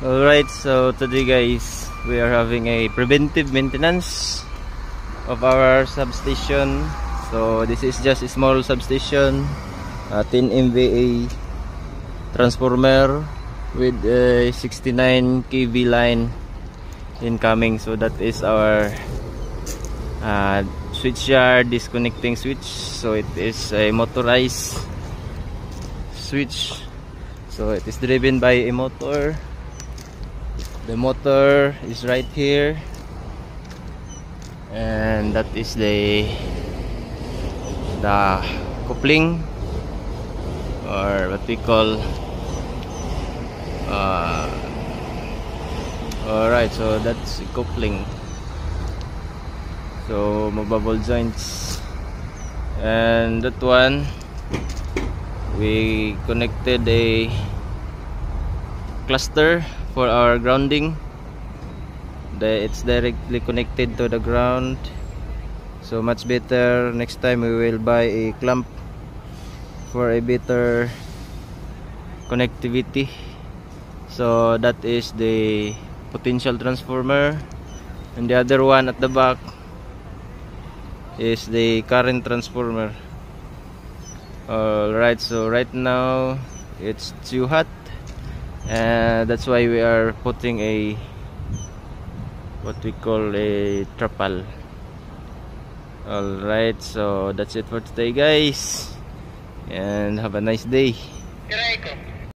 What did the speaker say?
Alright, so today guys, we are having a preventive maintenance of our substation. So this is just a small substation, 10 MVA transformer with a 69 kV line incoming. So that is our switchyard disconnecting switch. So it is a motorized switch, so it is driven by a motor. The motor is right here, and that is the coupling, or what we call alright, so that's coupling. So movable joints, and that one we connected a cluster for our grounding. It's directly connected to the ground, so much better. Next time we will buy a clamp for a better connectivity. So that is the potential transformer, and the other one at the back is the current transformer. Alright, so right now it's too hot, and that's why we are putting a what we call a trapal. Alright, so that's it for today guys, and have a nice day.